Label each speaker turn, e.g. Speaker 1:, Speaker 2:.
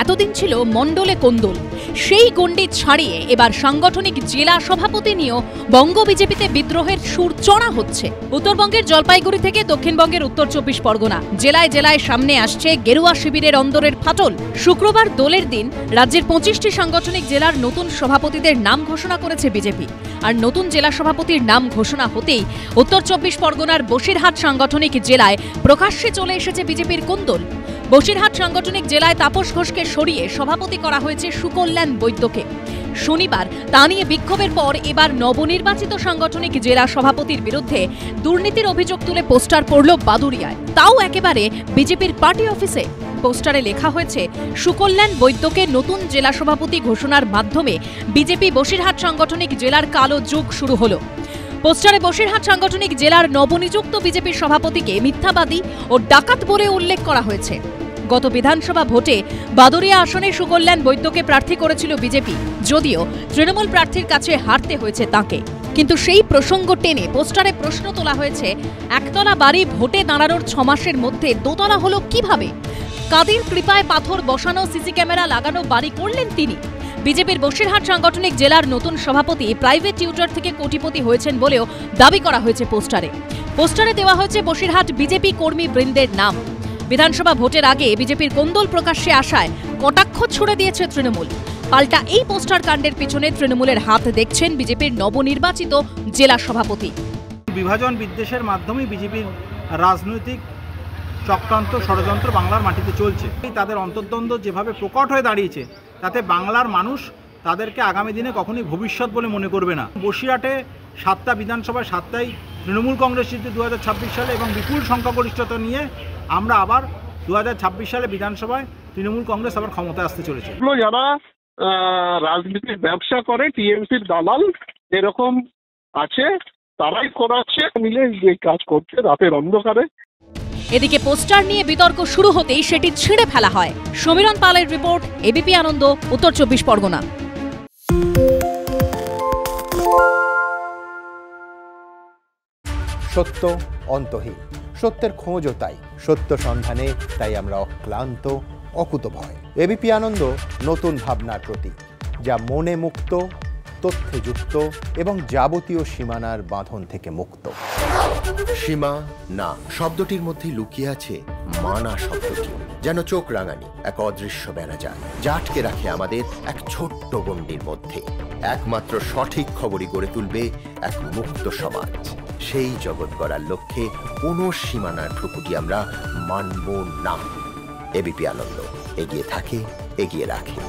Speaker 1: এতদিন ছিল মণ্ডলে কোন্দল, সেই গণ্ডি ছাড়িয়ে এবার সাংগঠনিক জেলা সভাপতি নিয়েও বঙ্গ বিজেপিতে বিদ্রোহের সুর চড়া হচ্ছে। উত্তরবঙ্গের জলপাইগুড়ি থেকে দক্ষিণবঙ্গের উত্তর 24 পরগনা, জেলায় জেলায় সামনে আসছে গেরুয়া শিবিরের অন্দরের ফাটল। শুক্রবার দোলের দিন রাজ্যের 25টি সাংগঠনিক জেলার নতুন সভাপতিদের নাম ঘোষণা করেছে বিজেপি। আর নতুন জেলা সভাপতির নাম ঘোষণা হতেই উত্তর 24 পরগনার বসিরহাট সাংগঠনিক জেলায় প্রকাশ্যে চলে এসেছে বিজেপির কোন্দল। বসিরহাট সাংগঠনিক জেলায় তাপস ঘোষকে সরিয়ে সভাপতি করা হয়েছে সুকল্যাণ বৈদ্যকে। শনিবার তা নিয়ে বিক্ষোভের পর এবার নবনির্বাচিত সাংগঠনিক জেলা সভাপতির বিরুদ্ধে দুর্নীতির অভিযোগ তুলে পোস্টার পড়ল বাদুড়িয়ায়, তাও একেবারে বিজেপির পার্টি অফিসে। পোস্টারে লেখা হয়েছে, সুকল্যাণ বৈদ্যকে নতুন জেলা সভাপতি ঘোষণার মাধ্যমে বিজেপি বসিরহাট সাংগঠনিক জেলার কালো যুগ শুরু হলো। পোস্টারে বসিরহাট সাংগঠনিক জেলার নবনিযুক্ত বিজেপির সভাপতিকে মিথ্যাবাদী ও ডাকাত বলে উল্লেখ করা হয়েছে। গত বিধানসভা ভোটে বাদুড়িয়া আসনে সুকল্যাণ বৈদ্যকে প্রার্থী করেছিল বিজেপি, যদিও তৃণমূল প্রার্থীর কাছে হারতে হয়েছে তাকে। কিন্তু সেই প্রসঙ্গ টেনে পোস্টারে প্রশ্ন তোলা হয়েছে, একতলা বাড়ি ভোটে দাঁড়ানোর 6 মাসের মধ্যে দোতলা হলো কিভাবে? কাদের কৃপায় পাথর বসানো সিসি ক্যামেরা লাগানো বাড়ি করলেন তিনি? বিজেপির বসিরহাট সাংগঠনিক জেলার নতুন সভাপতি প্রাইভেট টিউটর থেকে কোটিপতি হয়েছেন বলেও দাবি করা হয়েছে পোস্টারে। পোস্টারে দেওয়া হয়েছে বসিরহাট বিজেপি কর্মী বৃন্দের নাম। বিধানসভা ভোটের আগে বিজেপির কোন্দল প্রকাশ্যে আসায় কটাক্ষ ছুড়ে দিয়েছে তৃণমূল। পাল্টা এই পোস্টার কাণ্ডের পিছনে তৃণমূলের হাত দেখছেন বিজেপির নবনির্বাচিত জেলা সভাপতি।
Speaker 2: বিভাজন বিদ্বেষের মাধ্যমে বিজেপির রাজনৈতিক চক্রান্ত ষড়যন্ত্র বাংলার মাটিতে চলছে। তাদের অন্তর্দ্বন্দ্ব যেভাবে প্রকট হয়ে দাঁড়িয়েছে, তাতে বাংলার মানুষ তাদেরকে আগামী দিনে কখনোই ভবিষ্যৎ বলে মনে করবে না। বসিরহাটে 7টা বিধানসভায় 7টাই তৃণমূল কংগ্রেস জিতে 2026 সালে এবং বিপুল সংখ্যাগরিষ্ঠতা নিয়ে আমরা আবার 2026 সালে বিধানসভায় তৃণমূল কংগ্রেস আবার ক্ষমতায় আসতে চলেছে।
Speaker 3: যারা রাজনীতির ব্যবসা করে, টিএমসির দালাল এরকম আছে, তারাই করাচ্ছে, মিলে এই কাজ করছে রাতের অন্ধকারে।
Speaker 1: এদিকে পোস্টার নিয়ে বিতর্ক শুরু হতেই সেটি ছিঁড়ে ফেলা হয়। সমীরণ পালের রিপোর্ট, এবিপি আনন্দ, উত্তর 24 পরগনা।
Speaker 4: সত্য অন্তহীন, সত্যের খোঁজও তাই, সত্য সন্ধানে তাই আমরা অক্লান্ত, অকুতভয়। এবিপি আনন্দ নতুন ভাবনার প্রতীক, যা মনে মুক্ত, তথ্যে যুক্ত এবং যাবতীয় সীমানার বাঁধন থেকে মুক্ত।
Speaker 5: সীমা না শব্দটির মধ্যে লুকিয়ে আছে মানা শব্দটি, যেন চোখ রাঙানি এক অদৃশ্য বেড়াজাল, যা আটকে রাখে আমাদের এক ছোট্ট গণ্ডির মধ্যে। একমাত্র সঠিক খবরই গড়ে তুলবে এক মুক্ত সমাজ। সেই জগৎ গড়ার লক্ষ্যে কোনো সীমানার ঠুকুটি আমরা মানব না। এবিপি আনন্দ এগিয়ে থাকে, এগিয়ে রাখে।